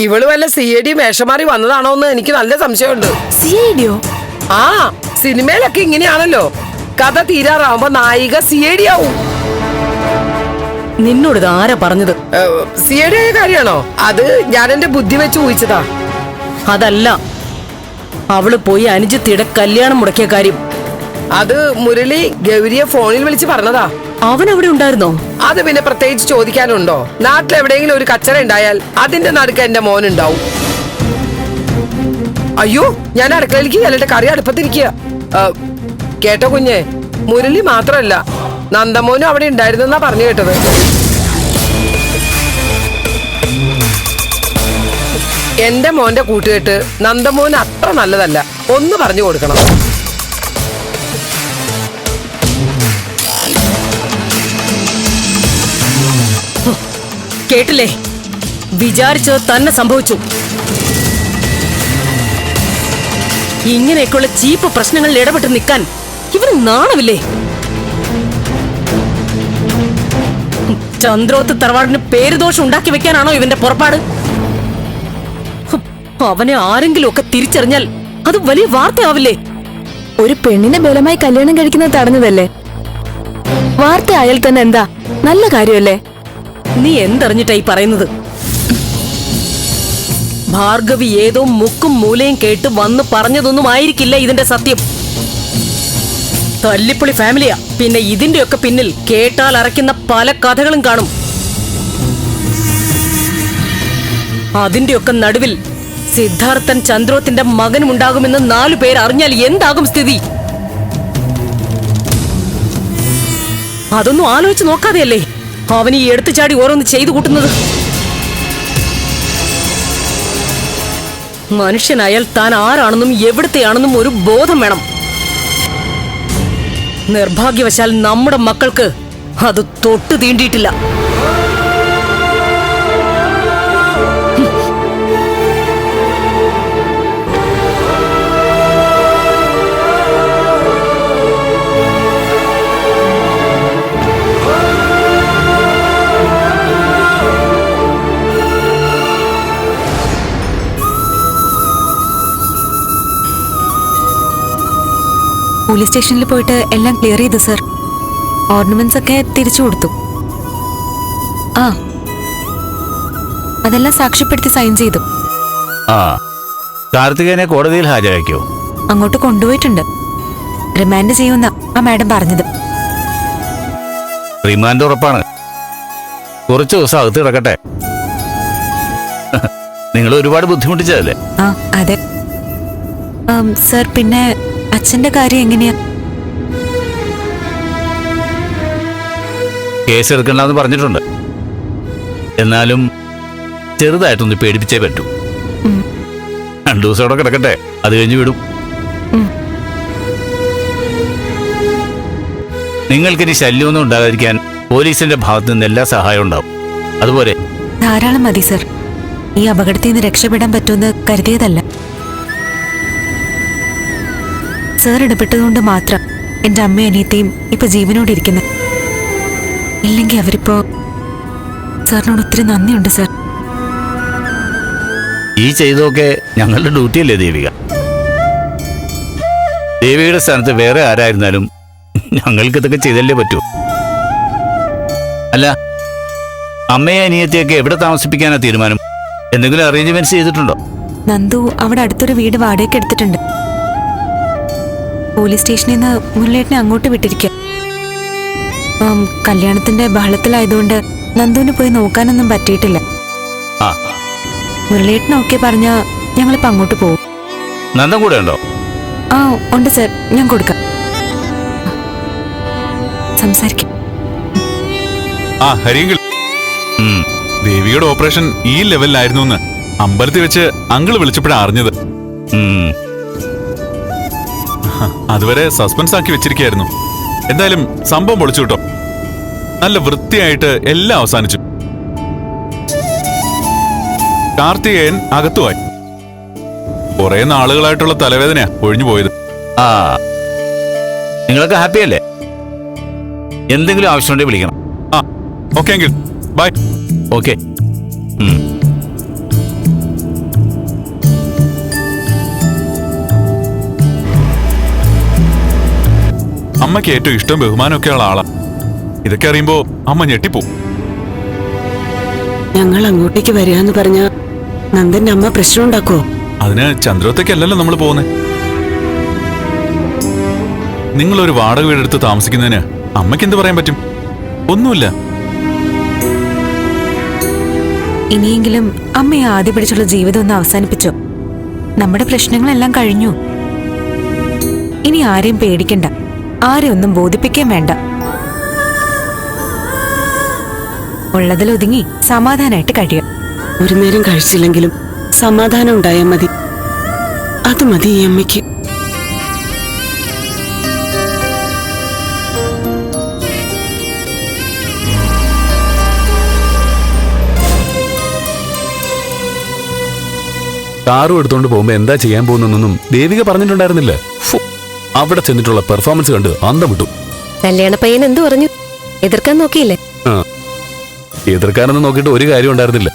ഇവള് വല്ല CID വേഷമാറി വന്നതാണോ എന്ന് എനിക്ക് നല്ല സംശയമുണ്ട്. CIDയോ? ആ, സിനിമയിലൊക്കെ ഇങ്ങനെയാണല്ലോ. കഥ തീരാറാവുമ്പോ നായിക CID ആവും. നിന്നോട് ഇത് ആരാ പറഞ്ഞത്? CID ആയ കാര്യമാണോ? അത് ഞാൻ എന്റെ ബുദ്ധി വെച്ച് ഊഹിച്ചതാ. അതല്ല, അവള് പോയി അനുജത്തിയുടെ കല്യാണം മുടക്കിയ കാര്യം. അത് മുരളി ഗൗരിയെ ഫോണിൽ വിളിച്ച് പറഞ്ഞതാ. അവൻ അവിടെ ഉണ്ടായിരുന്നോ? അത് പിന്നെ പ്രത്യേകിച്ച് ചോദിക്കാനുണ്ടോ? നാട്ടിൽ എവിടെയെങ്കിലും ഒരു കച്ചറ ഉണ്ടായാൽ അതിന്റെ നടുക്ക് എന്റെ മോനുണ്ടാവും. അയ്യോ, ഞാൻ അടുക്കളയിലേക്ക് ചെല്ലിട്ട് കറി അടുപ്പത്തിരിക്കുക. കേട്ടോ കുഞ്ഞെ, മുരളി മാത്രല്ല നന്ദമോനും അവിടെ ഉണ്ടായിരുന്നെന്നാ പറഞ്ഞു കേട്ടത്. എന്റെ മോന്റെ കൂട്ടുകെട്ട് നന്ദമോന് അത്ര നല്ലതല്ല, ഒന്ന് പറഞ്ഞു കൊടുക്കണം. കേട്ടില്ലേ? വിചാരിച്ചത് തന്നെ സംഭവിച്ചു. ഇങ്ങനെയൊക്കെയുള്ള ചീപ്പ് പ്രശ്നങ്ങളിൽ ഇടപെട്ട് നിൽക്കാൻ ഇവന് നാണമില്ലേ? ചന്ദ്രോത്ത് തറവാടിന് പേരുദോഷം ഉണ്ടാക്കി വെക്കാനാണോ ഇവന്റെ പുറപ്പാട്? അവനെ ആരെങ്കിലും ഒക്കെ തിരിച്ചറിഞ്ഞാൽ അത് വലിയ വാർത്തയാവില്ലേ? ഒരു പെണ്ണിനെ ബലമായി കല്യാണം കഴിക്കുന്നത് തടഞ്ഞതല്ലേ? വാർത്ത ആയാൽ തന്നെ എന്താ, നല്ല കാര്യമല്ലേ? നീ എന്തറിഞ്ഞിട്ടായി പറയുന്നത്? ഭാർഗവി ഏതോ മുക്കും മൂലയും കേട്ട് വന്ന് പറഞ്ഞതൊന്നും ആയിരിക്കില്ല ഇതിന്റെ സത്യം. തല്ലിപ്പൊളി ഫാമിലിയാ. പിന്നെ ഇതിന്റെയൊക്കെ പിന്നിൽ കേട്ടാൽ അറയ്ക്കുന്ന പല കഥകളും കാണും. അതിന്റെയൊക്കെ നടുവിൽ സിദ്ധാർത്ഥൻ ചന്ദ്രോത്തിന്റെ മകനുമുണ്ടാകുമെന്ന് 4 പേർ അറിഞ്ഞാൽ എന്താകും സ്ഥിതി? അതൊന്നും ആലോചിച്ച് നോക്കാതെയല്ലേ അവൻ ഈ എടുത്തു ചാടി ഓരോന്ന് ചെയ്തു കൂട്ടുന്നത്. മനുഷ്യനായാൽ താൻ ആരാണെന്നും എവിടത്തെയാണെന്നും ഒരു ബോധം വേണം. നിർഭാഗ്യവശാൽ നമ്മുടെ മക്കൾക്ക് അത് തൊട്ടു തീണ്ടിയിട്ടില്ല. പോലീസ് സ്റ്റേഷനിൽ പോയിട്ട് എല്ലാം ക്ലിയർ ചെയ്തു സർ. ഓർണമെന്റ്സ് ഒക്കെ തിരിച്ചു കൊടുത്തു. ആ, അതെല്ലാം സാക്ഷ്യപ്പെടുത്തി സൈൻ ചെയ്തു. ആ, കാർത്തികേയനെ കോടതിയിൽ ഹാജരാക്കിയോ? അങ്ങോട്ട് കൊണ്ടുപോയിട്ടുണ്ട്. റിമാൻഡ് ചെയ്യുന്ന ആ മാഡം പറഞ്ഞത്. റിമാൻഡ് ഉറപ്പാണ്. കുറച്ചു ദിവസം അകത്ത് കിടക്കട്ടെ. നിങ്ങൾ ഒരുപാട് ബുദ്ധിമുട്ടിച്ചതല്ലേ? ആ, അതെ സർ. പിന്നെ അച്ഛന്റെ കാര്യം എങ്ങനെയാ? കേസ് എടുക്കണ്ടെന്ന് പറഞ്ഞിട്ടുണ്ട്. എന്നാലും ചെറുതായിട്ടൊന്ന് പേടിപ്പിച്ചേ പറ്റൂ. 2 ദിവസം അവിടെ കിടക്കട്ടെ, അത് കഴിഞ്ഞ് വിടും. നിങ്ങൾക്കിനി ശല്യമൊന്നും ഉണ്ടാകാതിരിക്കാൻ പോലീസിന്റെ ഭാഗത്ത് നിന്ന് എല്ലാ സഹായവും ഉണ്ടാവും. അതുപോലെ ധാരാളം മതി സർ. ഈ അപകടത്തിൽ നിന്ന് രക്ഷപ്പെടാൻ പറ്റുമെന്ന് കരുതിയതല്ല. സാർ ഇടപെട്ടതുകൊണ്ട് മാത്രം എന്റെ അമ്മയും അനിയത്തെയും ഇപ്പൊ ജീവനോടിരിക്കുന്നത്. ഇല്ലെങ്കിൽ അവരിപ്പോ സാറിനോട് ഒത്തിരി നന്ദിയുണ്ട് സാർ. ഈ ചെയ്തൊക്കെ ഞങ്ങളുടെ ഡ്യൂട്ടിയല്ലേ ദേവിക? ദേവികയുടെ സ്ഥാനത്ത് വേറെ ആരായിരുന്നാലും ഞങ്ങൾക്ക് ഇതൊക്കെ ചെയ്തല്ലേ പറ്റൂ. അല്ല, അമ്മയെ അനിയത്തെയൊക്കെ എവിടെ താമസിപ്പിക്കാനാ തീരുമാനം? എന്തെങ്കിലും അറേഞ്ച്മെന്റ്സ് ചെയ്തിട്ടുണ്ടോ? നന്ദു അവിടെ അടുത്തൊരു വീട് വാടകയ്ക്ക് എടുത്തിട്ടുണ്ട്. പോലീസ് സ്റ്റേഷനിൽ നിന്ന് മുരളേട്ടനെ അങ്ങോട്ട് വിട്ടിരിക്കുക. കല്യാണത്തിന്റെ ബഹളത്തിലായതുകൊണ്ട് നന്ദുവിന് പോയി നോക്കാനൊന്നും പറ്റിയിട്ടില്ല. മുരളേട്ടനൊക്കെ പറഞ്ഞ ഞങ്ങളിപ്പോ അങ്ങോട്ട് പോകും. നന്ദൻ കൂടെ ഉണ്ടോ? ആ, ഉണ്ട് സർ. ഞാൻ കൊടുക്കാം. സംസാരിക്കാം. ദേവിയുടെ ഓപ്പറേഷൻ ഈ ലെവലിലായിരുന്നു എന്ന് അമ്പലത്തിൽ വെച്ച് അങ്കിള് വിളിച്ചപ്പോഴാണ് അറിഞ്ഞത്. അതുവരെ സസ്പെൻസ് ആക്കി വെച്ചിരിക്കുകയായിരുന്നു. എന്തായാലും സംഭവം പൊളിച്ചു കിട്ടോ. നല്ല വൃത്തിയായിട്ട് എല്ലാം അവസാനിച്ചു. കാർത്തികേയൻ അകത്തുമായി. കുറെ നാളുകളായിട്ടുള്ള തലവേദനയാ ഒഴിഞ്ഞു പോയത്. നിങ്ങളൊക്കെ ഹാപ്പി അല്ലേ? എന്തെങ്കിലും ആവശ്യമുണ്ടെങ്കിൽ വിളിക്കണം. ഓക്കെ എങ്കിൽ ബൈ. ഓക്കെ. അമ്മയ്ക്ക് ഏറ്റവും ഇഷ്ടവും ബഹുമാനമൊക്കെ ഉള്ള ആളാ. ഇതൊക്കെ അറിയുമ്പോ അമ്മ ഞെട്ടിപ്പോ. ഞങ്ങൾ അങ്ങോട്ടേക്ക് വരികയെന്ന് പറഞ്ഞ നന്ദന്റെ അമ്മ പ്രശ്നം ഉണ്ടാക്കുവോ? അതിന് ചന്ദ്രോത്തേക്കല്ലല്ലോ നമ്മൾ പോകുന്നത്. നിങ്ങളൊരു വാടക വീടെടുത്ത് താമസിക്കുന്നതിന് അമ്മയ്ക്ക് എന്ത് പറയാൻ പറ്റും? ഒന്നുമില്ല. ഇനിയെങ്കിലും അമ്മയെ ആദ്യ പിടിച്ചുള്ള ജീവിതം ഒന്ന് അവസാനിപ്പിച്ചോ. നമ്മുടെ പ്രശ്നങ്ങളെല്ലാം കഴിഞ്ഞു. ഇനി ആരെയും പേടിക്കണ്ട, ആരെയും ഒന്നും ബോധിപ്പിക്കാൻ വേണ്ട. ഉള്ളതിലൊതുങ്ങി സമാധാനമായിട്ട് കഴിയാം. ഒരു നേരം കഴിച്ചില്ലെങ്കിലും സമാധാനം ഉണ്ടായാൽ മതി. അത് മതി ഈ അമ്മയ്ക്ക്. കാറും എടുത്തോണ്ട് പോകുമ്പോ എന്താ ചെയ്യാൻ പോകുന്നൊന്നും ദേവിക പറഞ്ഞിട്ടുണ്ടായിരുന്നില്ല. അവിടെ ചെന്നിട്ടുള്ള പെർഫോമൻസ് കണ്ട് അന്തം വിട്ടു. കല്യാണ പയ്യൻ എന്തു പറഞ്ഞു? എതിർക്കാൻ നോക്കിയില്ലേ? എതിർക്കാനൊന്നും നോക്കിയിട്ട് ഒരു കാര്യം ഉണ്ടായിരുന്നില്ല.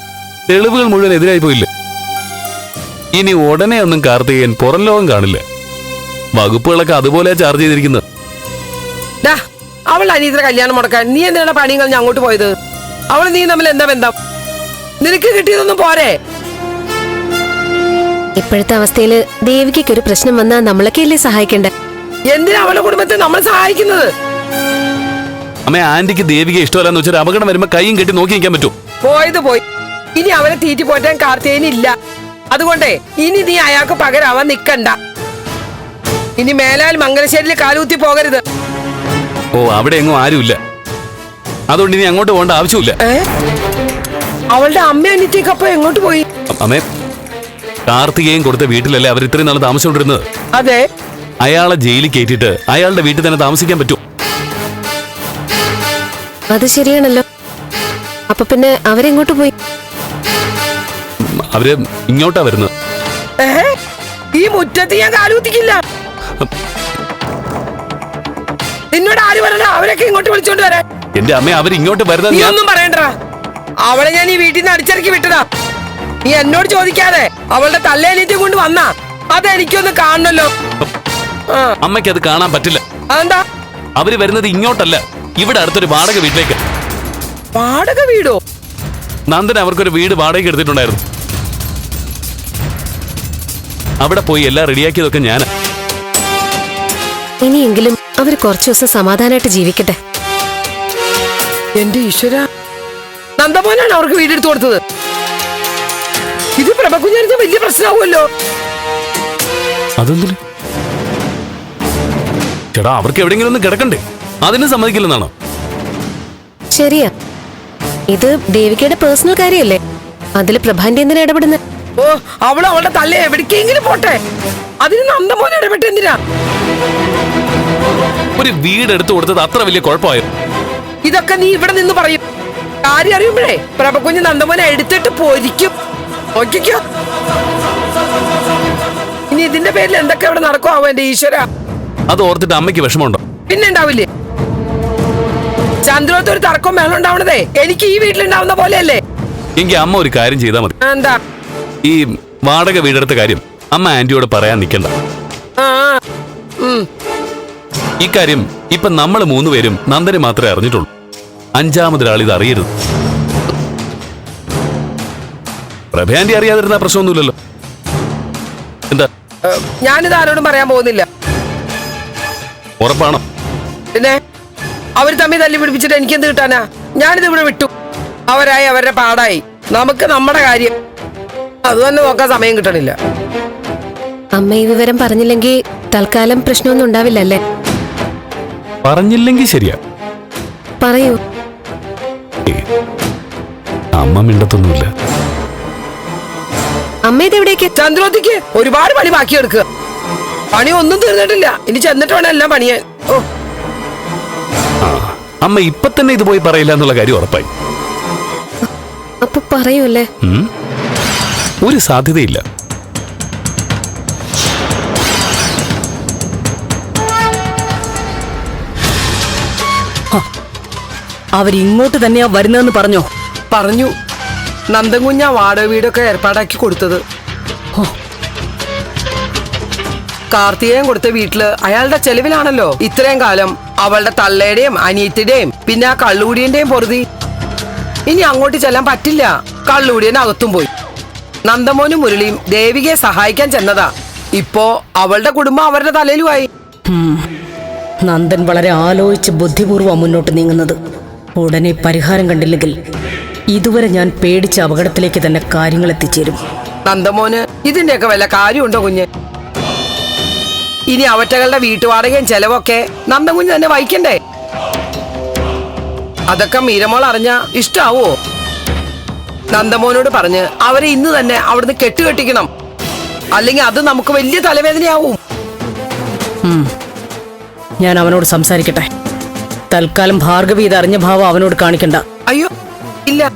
തെളിവുകൾ മുഴുവൻ എതിരായി പോയില്ലേ. ഇനി ഉടനെ ഒന്നും കാർത്തികേയൻ പുറം ലോകം കാണില്ല. വകുപ്പുകളൊക്കെ അതുപോലെ ചാർജ് ചെയ്തിരിക്കുന്നത്. അവൾ അനീതിയുടെ കല്യാണം മുടക്കാൻ നീ എന്തിനാണ് പണിയും കളഞ്ഞ് അങ്ങോട്ട് പോയത്? അവൾ നീ തമ്മിൽ എന്താ ബന്ധം? നിനക്ക് കിട്ടിയതൊന്നും പോരെ? ഇപ്പോഴത്തെ അവസ്ഥയില് ദേവിക്ക് ഒരു പ്രശ്നം വന്നാൽ നമ്മളൊക്കെ അല്ലേ സഹായിക്കണ്ടേ? എന്തിനാ അവളുടെ കുടുംബത്തെ നമ്മൾ സഹായിക്കുന്നത്? അമ്മ, ആന്റിക്ക് ദേവിക ഇഷ്ടമല്ലെന്ന് വെച്ചാൽ അപകടം വരുമ്പോ കൈയും കെട്ടി നോക്കി നിൽക്കാൻ പറ്റും. പോയത് പോയി. ഇനി അവനെ തീറ്റി പോറ്റാൻ കാർത്തികേയനില്ല. അതുകൊണ്ടേ ഇനി നീ അയാൾക്ക് പകരാവാൻ നിക്കണ്ട. ഇനി മേലാൽ മംഗലശ്ശേരിയിൽ കാലുകുത്തി പോകരുത്. ഓ, അവിടെ എങ്ങും ആരുമില്ല. അതുകൊണ്ട് ഇനി അങ്ങോട്ട് പോകേണ്ട ആവശ്യമില്ല. അവളുടെ അമ്മ അനിയത്തിക്കൊപ്പം എങ്ങോട്ട് പോയി? അമ്മേ, കാർത്തികേയൻ കൊടുത്ത വീട്ടിലല്ലേ അവർ ഇത്രയും നാൾ താമസിച്ചുകൊണ്ടിരുന്നത്. അതെ. അയാളെ ജയിലിൽ കയറ്റിയിട്ട് അയാളുടെ വീട്ടിൽ തന്നെ താമസിക്കാൻ പറ്റും. അത് ശരിയാണല്ലോ. അപ്പൊ പിന്നെ അവരെങ്ങോട്ട് പോയി? അവര് ഇങ്ങോട്ടാ വരുന്നത്. ഈ മുറ്റത്ത് ഞാൻ കാലുകുത്തിക്കില്ല. നിന്നോട് ആര് പറഞ്ഞ അവരൊക്കെ ഇങ്ങോട്ട് വിളിച്ചോണ്ട് വരാൻ? എന്റെ അമ്മ, അവരിങ്ങോട്ട് വരുന്നത് നീ ഒന്നും പറയണ്ടാ. അവളെ ഞാൻ ഈ വീട്ടിൽ നിന്ന് അടിച്ചിറക്കി വിട്ടതാ. നീ എന്നോട് ചോദിക്കാതെ അവളുടെ തല്ലേനീറ്റും കൊണ്ട് വന്നാ അതെനിക്കൊന്ന് കാണണല്ലോ. അമ്മയ്ക്ക് അത് കാണാൻ പറ്റില്ല. അതെന്താ? അവര് വരുന്നത് ഇങ്ങോട്ടല്ല, ഇവിടെ അടുത്തൊരു വാടക വീട്ടിലേക്ക്. വാടക വീടോ? നന്ദൻ അവർക്കൊരു വീട് വാടകയ്ക്ക് എടുത്തിട്ടുണ്ടായിരുന്നു. അവിടെ പോയി എല്ലാം റെഡിയാക്കിയതൊക്കെ ഞാനാ. ഇനിയെങ്കിലും അവര് കുറച്ചു ദിവസം സമാധാനമായിട്ട് ജീവിക്കട്ടെ. എന്റെ ഈശ്വര, നന്ദമോനാണ് അവർക്ക് വീടെടുത്ത് കൊടുത്തത്. ഇത് പ്രഭകുഞ്ഞാൻ വലിയ പ്രശ്നമാവുമല്ലോ. അതെന്തിന്? ചേട്ടാ, അവർക്ക് എവിടെയെങ്കിലും ഒന്ന് കിടക്കണ്ടേ? അതിന് സമ്മതിക്കില്ലെന്നാണോ? ശരിയാ, ഇത് ദേവികയുടെ പേഴ്സണൽ കാര്യമല്ലേ. അതില് പ്രഭാന്റെ എന്തിനാ ഇടപെടുന്നത്? ഓ, അവള് അവളുടെ തല്ല എവിടേക്കെങ്കിലും പോട്ടെ. അതിന് നന്ദമോൻ ഇടപെട്ട് എന്തിനാ? ഒരു വീട് എടുത്തു കൊടുത്തത് അത്ര വലിയ കുഴപ്പമായോ? ഇതൊക്കെ നീ ഇവിടെ നിന്ന് പറയും. കാര്യം അറിയുമ്പോഴേ പ്രഭകുഞ്ഞ് നന്ദമോനെ എടുത്തിട്ട് പൊരിക്കും. നോക്കിക്കോ. ഇനി ഇതിന്റെ പേരിൽ എന്തൊക്കെ ഇവിടെ നടക്കുവോ എന്റെ ഈശ്വര. അത് ഓർത്തിട്ട് അമ്മയ്ക്ക് വിഷമമുണ്ടോ? പിന്നെ ഉണ്ടാവില്ലേ? ചന്ദ്രോത്ത് ഒരു തർക്കം വേണം ഉണ്ടാവണതേ എനിക്ക് ഈ വീട്ടിലുണ്ടാവുന്ന പോലെയല്ലേ? എങ്കിൽ അമ്മ ഒരു കാര്യം ചെയ്താൽ മതി. എന്താ? ഈ വാടക വീടെടുത്ത കാര്യം അമ്മ ആന്റിയോട് പറയാൻ നിൽക്കണ്ട. ഇക്കാര്യം ഇപ്പൊ നമ്മൾ മൂന്നുപേരും നന്ദന് മാത്രമേ അറിഞ്ഞിട്ടുള്ളൂ. അഞ്ചാമതൊരാൾ ഇത് അറിയരുത്. പ്രഭയാന്റി അറിയാതിരുന്ന പ്രശ്നമൊന്നുമില്ലല്ലോ. എന്താ? ഞാനിത് ആരോടും പറയാൻ പോകുന്നില്ല. ഉറപ്പാണോ? പിന്നെ അവര് തമ്മിൽ തല്ലി പിടിപ്പിച്ചിട്ട് എനിക്കെന്ത് കിട്ടാനാ? ഞാനിത് ഇവിടെ വിട്ടു. അവരായി അവരുടെ പാടായി. നമുക്ക് നമ്മുടെ കാര്യം അത് തന്നെ നോക്കാൻ സമയം കിട്ടണില്ല. അമ്മ ഈ വിവരം പറഞ്ഞില്ലെങ്കിൽ തൽക്കാലം പ്രശ്നമൊന്നും ഉണ്ടാവില്ലല്ലേ? പറഞ്ഞില്ലെങ്കിൽ ശരിയാ. പറയൂ. അമ്മ മിണ്ടത്തൊന്നുമില്ല. അമ്മ ഇതെവിടേക്ക്? ചന്ദ്രോത്തിക്ക് ഒരുപാട് പണി ബാക്കിയെടുക്കുക. പണി ഒന്നും തീർന്നിട്ടില്ല. ഇനി ചെന്നിട്ട് വേണം എല്ലാം പണിയാൻ. ഓ, അമ്മ ഇപ്പൊ തന്നെ ഇത് പോയി പറയില്ല എന്നുള്ള കാര്യം ഉറപ്പായി. അപ്പൊ പറയൂല്ലേ? ഒരു സാധ്യതയില്ല. അവരിങ്ങോട്ട് തന്നെയാ വരുന്നതെന്ന് പറഞ്ഞോ? പറഞ്ഞു. നന്ദൻകുഞ്ഞ വാടക വീടൊക്കെ ഏർപ്പാടാക്കി കൊടുത്തത്. കാർത്തികേയൻ കൊടുത്ത വീട്ടില് അയാളുടെ ചെലവിലാണല്ലോ ഇത്രയും കാലം അവളുടെ തള്ളയുടെയും അനിയത്തിന്റെയും പിന്നെ ആ കള്ളുകൂടിയന്റെയും പൊറുതി. ഇനി അങ്ങോട്ട് ചെല്ലാൻ പറ്റില്ല. കള്ളുകൂടിയൻ അകത്തും പോയി. നന്ദമോനും മുരളിയും ദേവികയെ സഹായിക്കാൻ ചെന്നതാ. ഇപ്പോ അവളുടെ കുടുംബം അവരുടെ തലയിലുമായി. നന്ദൻ വളരെ ആലോചിച്ച് ബുദ്ധിപൂർവ്വം മുന്നോട്ട് നീങ്ങുന്നത്. ഉടനെ പരിഹാരം കണ്ടില്ലെങ്കിൽ ഇതുവരെ ഞാൻ പേടിച്ച അപകടത്തിലേക്ക് തന്നെ കാര്യങ്ങൾ എത്തിച്ചേരും. നന്ദമോന് ഇതിന്റെയൊക്കെ വല്ല കാര്യമുണ്ടോ കുഞ്ഞ്? ഇനി അവറ്റകളുടെ വീട്ടുവാടകയും ചെലവൊക്കെ നന്ദകുഞ്ഞ് തന്നെ വഹിക്കണ്ടേ? അതൊക്കെ മീരമോൾ അറിഞ്ഞ ഇഷ്ടാവോ? നന്ദമോനോട് പറഞ്ഞ് അവരെ ഇന്ന് തന്നെ അവിടുന്ന് കെട്ടുകെട്ടിക്കണം. അല്ലെങ്കിൽ അത് നമുക്ക് വലിയ തലവേദനയാവും. ഞാൻ അവനോട് സംസാരിക്കട്ടെ. തൽക്കാലം ഭാർഗവി ഇത് അറിഞ്ഞ ഭാവം അവനോട് കാണിക്കണ്ട. അയ്യോ ഇല്ല.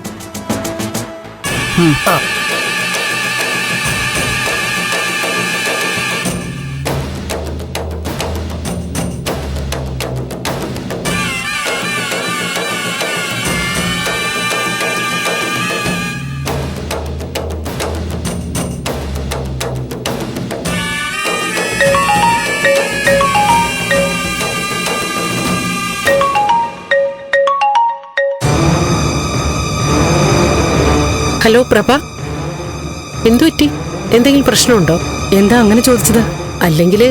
ഹലോ പ്രഭ, എന്തു പറ്റി? എന്തെങ്കിലും പ്രശ്നമുണ്ടോ? എന്താ അങ്ങനെ ചോദിച്ചത്? അല്ലെങ്കിൽ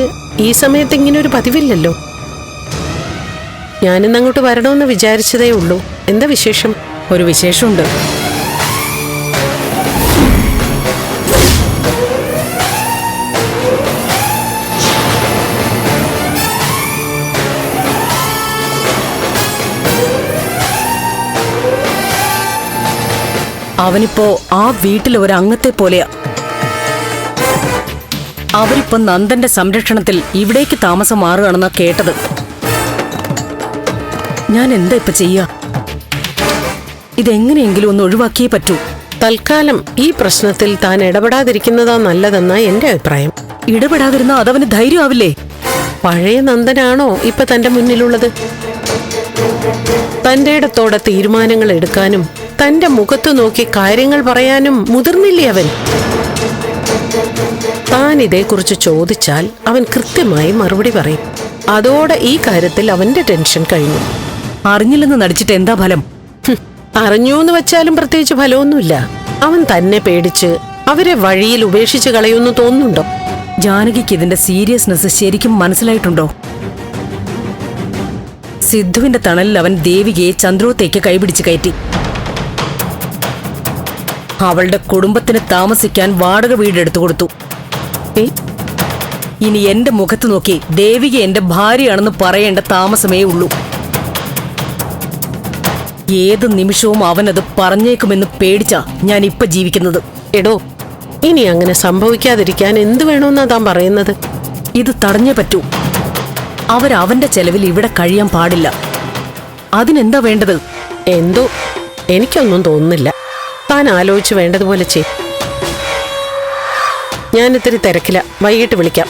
ഈ സമയത്ത് ഇങ്ങനെ ഒരു പതിവില്ലല്ലോ. ഞാനിന്ന് അങ്ങോട്ട് വരണമെന്ന് വിചാരിച്ചതേ ഉള്ളൂ. എന്താ വിശേഷം? ഒരു വിശേഷമുണ്ട്. അവനിപ്പോ ആ വീട്ടിലെ ഒരു അംഗത്തെ പോലെയാ. അവരിപ്പോ നന്ദന്റെ സംരക്ഷണത്തിൽ ഇവിടേക്ക് താമസം മാറുകയാണെന്നാ കേട്ടത്. ഞാൻ എന്താ ഇപ്പൊ ചെയ്യാ? ഇതെങ്ങനെയെങ്കിലും ഒന്ന് ഒഴിവാക്കിയേ പറ്റൂ. തൽക്കാലം ഈ പ്രശ്നത്തിൽ താൻ ഇടപെടാതിരിക്കുന്നതാ നല്ലതെന്നാ എന്റെ അഭിപ്രായം. ഇടപെടാതിരുന്നാ അതവന് ധൈര്യമാവില്ലേ? പഴയ നന്ദനാണോ ഇപ്പൊ തന്റെ മുന്നിലുള്ളത്? തന്റെ ഇടത്തോടെ തീരുമാനങ്ങൾ എടുക്കാനും തന്റെ മുഖത്ത് നോക്കി കാര്യങ്ങൾ പറയാനും മുതിർന്നില്ലേ അവൻ? താൻ ഇതേക്കുറിച്ച് ചോദിച്ചാൽ അവൻ കൃത്യമായി മറുപടി പറയും. അതോടെ ഈ കാര്യത്തിൽ അവന്റെ ടെൻഷൻ കഴിഞ്ഞു. അറിഞ്ഞില്ലെന്ന് നടിച്ചിട്ട് എന്താ ഫലം? അറിഞ്ഞു എന്ന് വെച്ചാലും പ്രത്യേകിച്ച് ഫലമൊന്നുമില്ല. അവൻ തന്നെ പേടിച്ച് അവരെ വഴിയിൽ ഉപേക്ഷിച്ച് കളയുമെന്ന് തോന്നുന്നുണ്ടോ? ജാനകിക്ക് ഇതിന്റെ സീരിയസ്നെസ് ശരിക്കും മനസ്സിലായിട്ടുണ്ടോ? സിദ്ധുവിന്റെ തണലിൽ അവൻ ദേവികയെ ചന്ദ്രോത്തേക്ക് കൈപിടിച്ച് കയറ്റി. അവളുടെ കുടുംബത്തിന് താമസിക്കാൻ വാടക വീട് എടുത്തു കൊടുത്തു. ഇനി എന്റെ മുഖത്ത് നോക്കി ദേവിക എന്റെ ഭാര്യയാണെന്ന് പറയേണ്ട താമസമേ ഉള്ളൂ. ഏത് നിമിഷവും അവനത് പറഞ്ഞേക്കുമെന്ന് പേടിച്ചാ ഞാൻ ഇപ്പൊ ജീവിക്കുന്നത്. എടോ, ഇനി അങ്ങനെ സംഭവിക്കാതിരിക്കാൻ എന്ത് വേണമെന്നാ താൻ പറയുന്നത്? ഇത് തടഞ്ഞേ പറ്റൂ. അവരവന്റെ ചെലവിൽ ഇവിടെ കഴിയാൻ പാടില്ല. അതിനെന്താ വേണ്ടത്? എന്തോ എനിക്കൊന്നും തോന്നുന്നില്ല. താൻ ആലോചിച്ച് വേണ്ടതുപോലെ ചെയ്. ഞാനിത്തിരി തിരക്കില്ല, വൈകിട്ട് വിളിക്കാം.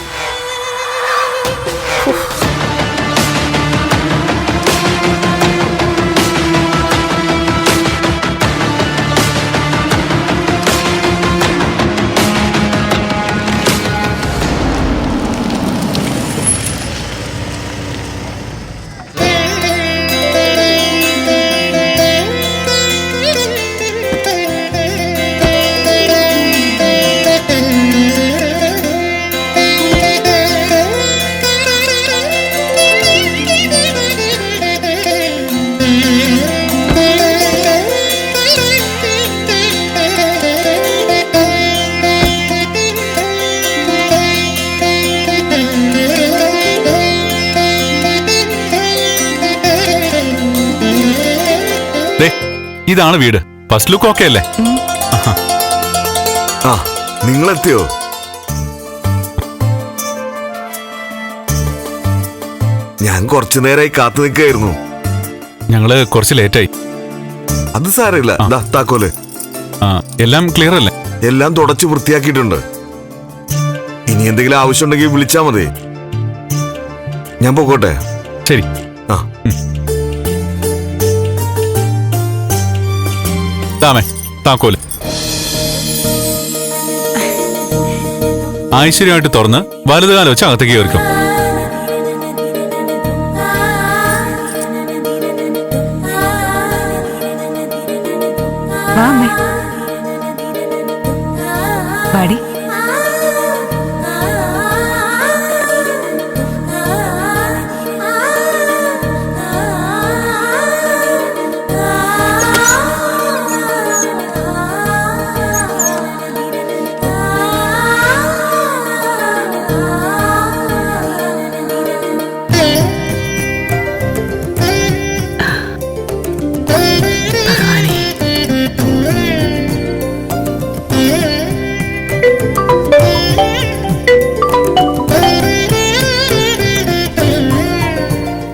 ഇതാണ് വീട്. ഫസ്റ്റ് ലുക്ക് ഓക്കെ അല്ലേ? ആ, നിങ്ങളെത്തിയോ? ഞാൻ കുറച്ചു നേരമായി കാത്തു നിൽക്കായിരുന്നു. ഞങ്ങള് കുറച്ച് ലേറ്റായി. അത് സാരമില്ല. താക്കോല് എല്ലാം ക്ലിയർ അല്ലേ? എല്ലാം തുടച്ച് വൃത്തിയാക്കിയിട്ടുണ്ട്. ഇനി എന്തെങ്കിലും ആവശ്യമുണ്ടെങ്കിൽ വിളിച്ചാ മതി. ഞാൻ പോകട്ടെ. ശരി. ആ, താമേ താക്കോല്. ഐശ്വര്യമായിട്ട് തുറന്ന് വലതുകാലം വെച്ച് അകത്തേക്ക് കയറിക്കും. വാ അമ്മേ. വാടി.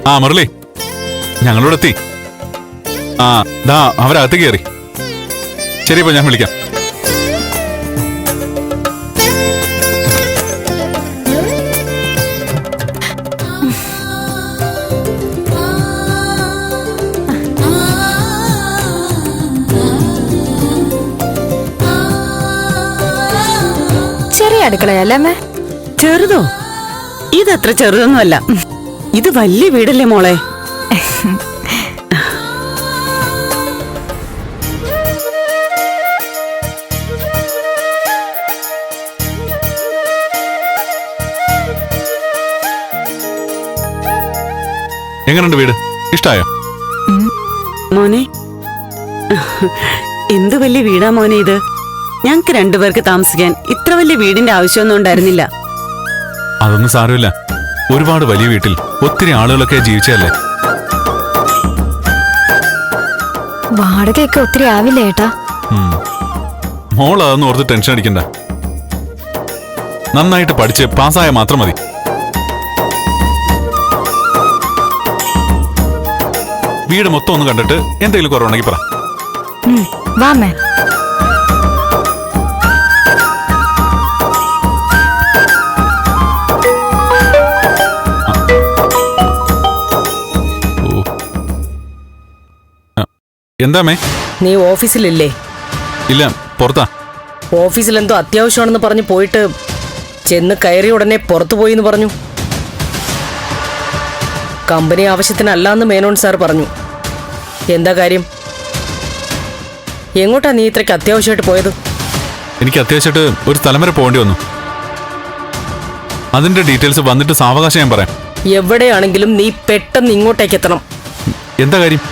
ആ മുരളി, ഞങ്ങളിവിടെ എത്തി. ആ ദാ അവരകത്ത് കയറി. ശരി, ഇപ്പൊ ഞാൻ വിളിക്കാം. ചെറിയ അടുക്കളയല്ലേ അമ്മേ? ചെറുതോ? ഇതത്ര ചെറുതൊന്നുമല്ല. ഇത് വലിയ വീടല്ലേ മോളെ. എങ്ങനെയുണ്ട് വീട്? ഇഷ്ടായോ? മോനെ, എന്ത് വലിയ വീടാ മോനെ ഇത്. ഞങ്ങക്ക് രണ്ടുപേർക്ക് താമസിക്കാൻ ഇത്ര വലിയ വീടിന്റെ ആവശ്യമൊന്നും ഉണ്ടായിരുന്നില്ല. അതൊന്നും സാരമില്ല. ഒരുപാട് വലിയ വീട്ടിൽ ഒത്തിരി ആളുകളൊക്കെ ജീവിച്ചല്ലേ. വാടകയൊക്കെ ഒത്തിരി ആവില്ലേ ഏട്ടാ? മോൾ അതൊന്നും ഓർത്ത് ടെൻഷൻ അടിക്കണ്ട. നന്നായിട്ട് പഠിച്ച് പാസ്സായ മാത്രം മതി. വീട് മൊത്തം ഒന്ന് കണ്ടിട്ട് എന്തെങ്കിലും കുറവുണ്ടെങ്കിൽ പറ. വാ അമ്മേ. എന്താമേ? നീ ഓഫീസിലില്ലേ? ഇല്ല, പുറത്താ. ഓഫീസിൽ എന്തോ അത്യാവശ്യമാണെന്ന് പറഞ്ഞു പോയിട്ട് ചെന്ന് കയറി ഉടനെ പുറത്തു പോയി എന്ന് പറഞ്ഞു. കമ്പനി ആവശ്യത്തിനല്ലാന്ന് മേനോൻ സാർ പറഞ്ഞു. എന്താ കാര്യം? എങ്ങോട്ടാ നീ ഇത്രയ്ക്ക് അത്യാവശ്യമായിട്ട് പോയത്? എനിക്ക് അത്യാവശ്യമായിട്ട് ഒരു സ്ഥലം വരെ പോകേണ്ടി വന്നു. അതിന്റെ ഡീറ്റെയിൽസ് വന്നിട്ട് സാവകാശം ഞാൻ പറയാം. എവിടെയാണെങ്കിലും നീ പെട്ടെന്ന് ഇങ്ങോട്ടേക്ക് എത്തണം. എന്താ കാര്യം?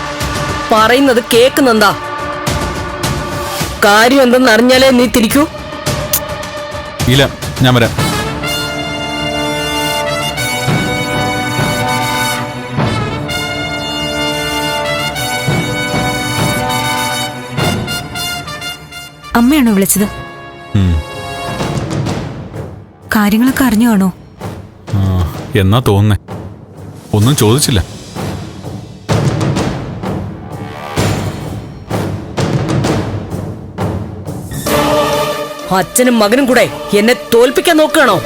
പറയുന്നത് കേൾക്കുന്നെന്താ? കാര്യം എന്തെന്ന് അറിഞ്ഞാലേ നീ തിരിക്കൂ. ഇല്ല, ഞാൻ വരാം. അമ്മയാണോ വിളിച്ചത്? കാര്യങ്ങളൊക്കെ അറിഞ്ഞു കാണോ? എന്നാ തോന്നുന്നേ. ഒന്നും ചോദിച്ചില്ല. അച്ഛനും മകനും കൂടെ എന്നെ തോൽപ്പിക്കാൻ നോക്കുകയാണോ?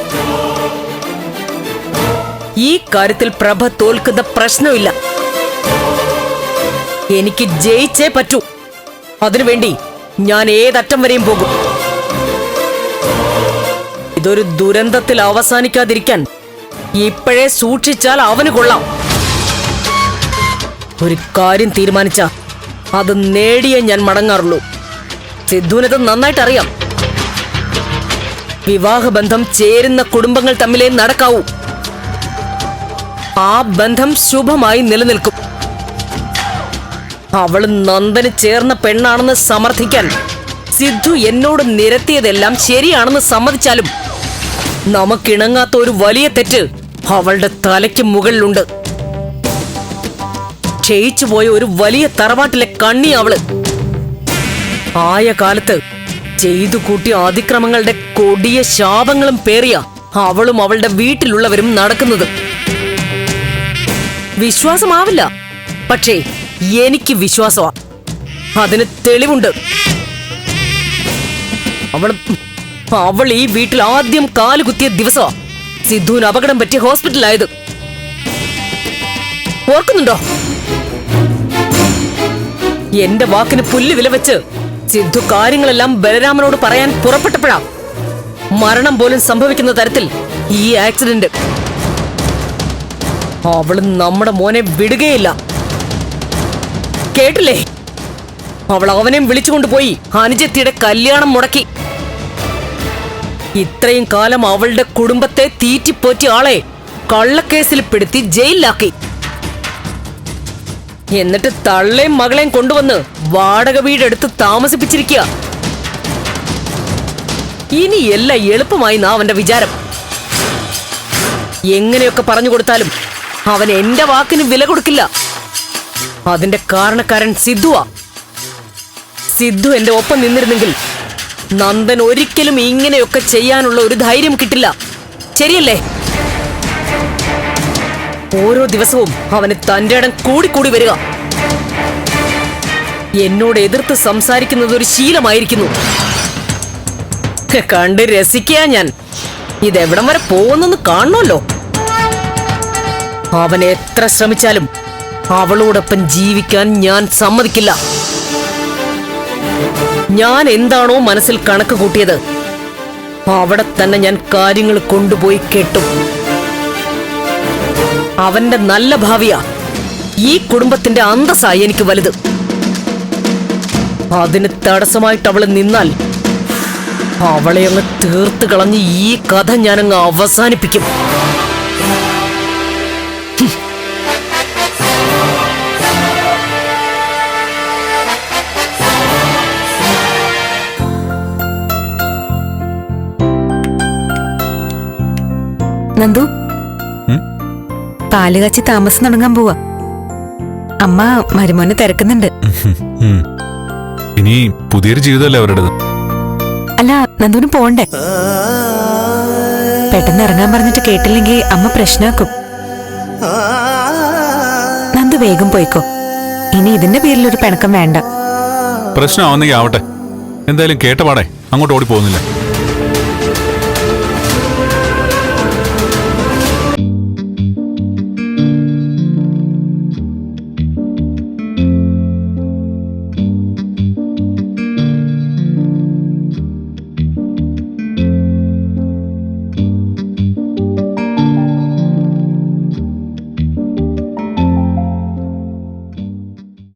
ഈ കാര്യത്തിൽ പ്രഭ തോൽക്കുന്ന പ്രശ്നമില്ല. എനിക്ക് ജയിച്ചേ പറ്റൂ. അതിനുവേണ്ടി ഞാൻ ഏതറ്റം വരെയും പോകും. ഇതൊരു ദുരന്തത്തിൽ അവസാനിക്കാതിരിക്കാൻ ഇപ്പോഴേ സൂക്ഷിച്ചാൽ അവന് കൊള്ളാം. ഒരു കാര്യം തീരുമാനിച്ച അത് നേടിയേ ഞാൻ മടങ്ങാറുള്ളൂ. സിദ്ധുവിനത് നന്നായിട്ട് അറിയാം. വിവാഹബന്ധം ചേരുന്ന കുടുംബങ്ങൾ തമ്മിലേ നടക്കാവൂ. ആ ബന്ധം ശുഭമായി നിലനിൽക്കും. അവള് നന്ദന് ചേർന്ന പെണ്ണാണെന്ന് സമർത്ഥിക്കാൻ സിദ്ധു എന്നോട് നിരത്തിയതെല്ലാം ശരിയാണെന്ന് സമ്മതിച്ചാലും നമുക്കിണങ്ങാത്ത ഒരു വലിയ തെറ്റ് അവളുടെ തലയ്ക്ക് മുകളിലുണ്ട്. ക്ഷയിച്ചുപോയ ഒരു വലിയ തറവാട്ടിലെ കണ്ണി അവള്. ആയ കാലത്ത് ചെയ്തു കൂട്ടിയ അതിക്രമങ്ങളുടെ കൊടിയ ശാപങ്ങളും പേറിയ അവളും അവളുടെ വീട്ടിലുള്ളവരും നടക്കുന്നത്. വിശ്വാസമാവില്ല, പക്ഷേ എനിക്ക് വിശ്വാസമാ. അതിന് തെളിവുണ്ട്. അവൾ ഈ വീട്ടിൽ ആദ്യം കാലുകുത്തിയ ദിവസമാ സിദ്ധുവിന് അപകടം പറ്റി ഹോസ്പിറ്റലായത്. ഓർക്കുന്നുണ്ടോ? എന്റെ വാക്കിന് പുല്ല് വില വെച്ച് സിദ്ധു കാര്യങ്ങളെല്ലാം ബലരാമനോട് പറയാൻ പുറപ്പെട്ടപ്പോഴാ മരണം പോലും സംഭവിക്കുന്ന തരത്തിൽ ഈ ആക്സിഡന്റ്. അവള് നമ്മുടെ മോനെ വിടുകയില്ല. കേട്ടില്ലേ? അവൾ അവനെയും വിളിച്ചുകൊണ്ടുപോയി അനുജത്തിയുടെ കല്യാണം മുടക്കി. ഇത്രയും കാലം അവളുടെ കുടുംബത്തെ തീറ്റിപ്പോറ്റിയ ആളെ കള്ളക്കേസിൽ പെടുത്തി ജയിലിലാക്കി. എന്നിട്ട് തള്ളേം മകളെയും കൊണ്ടുവന്ന് വാടക വീടെടുത്ത് താമസിപ്പിച്ചിരിക്കുക. ഇനി എല്ലാം എളുപ്പമായി അവന്റെ വിചാരം. എങ്ങനെയൊക്കെ പറഞ്ഞു കൊടുത്താലും അവൻ എന്റെ വാക്കിന് വില കൊടുക്കില്ല. അതിന്റെ കാരണക്കാരൻ സിദ്ധുവാ. സിദ്ധു എന്റെ ഒപ്പം നിന്നിരുന്നെങ്കിൽ നന്ദൻ ഒരിക്കലും ഇങ്ങനെയൊക്കെ ചെയ്യാനുള്ള ഒരു ധൈര്യം കിട്ടില്ല. ശരിയല്ലേ? ഓരോ ദിവസവും അവന് തന്റെ ഇടം കൂടിക്കൂടി വരിക. എന്നോട് എതിർത്ത് സംസാരിക്കുന്നത് ഒരു ശീലമായിരിക്കുന്നു. കണ്ട് രസിക്കുക ഞാൻ. ഇതെവിടം വരെ പോകുന്നെന്ന് കാണണമല്ലോ. അവൻ എത്ര ശ്രമിച്ചാലും അവളോടൊപ്പം ജീവിക്കാൻ ഞാൻ സമ്മതിക്കില്ല. ഞാൻ എന്താണോ മനസ്സിൽ കണക്ക് കൂട്ടിയത് അവിടെ തന്നെ ഞാൻ കാര്യങ്ങൾ കൊണ്ടുപോയി കെട്ടും. അവന്റെ നല്ല ഭാവിയാ ഈ കുടുംബത്തിന്റെ അന്തസ്സായി എനിക്ക് വലുത്. അതിന് തടസ്സമായിട്ട് അവള് നിന്നാൽ അവളെ അങ്ങ് തീർത്ത് കളഞ്ഞ് ഈ കഥ ഞാനങ്ങ് അവസാനിപ്പിക്കും. നന്ദു, പാല് കാച്ചി താമസം തുടങ്ങാൻ പോവാ. അമ്മ മരുമോനെ തിരക്കുന്നുണ്ട്. ഇനി പുതിയൊരു ജീവിതമല്ലേ അവരുടേത്. അല്ല, നന്ദുവിന് പോണ്ടേ? പെട്ടെന്ന് ഇറങ്ങാൻ പറഞ്ഞിട്ട് കേട്ടില്ലെങ്കിൽ അമ്മ പ്രശ്നാക്കും. നന്ദു വേഗം പോയിക്കോ. ഇനി ഇതിന്റെ പേരിൽ ഒരു പിണക്കം വേണ്ട. പ്രശ്നമാവുന്നെങ്കിൽ ആവട്ടെ. എന്തായാലും കേട്ട പാടെ അങ്ങോട്ട് ഓടി പോകുന്നില്ല.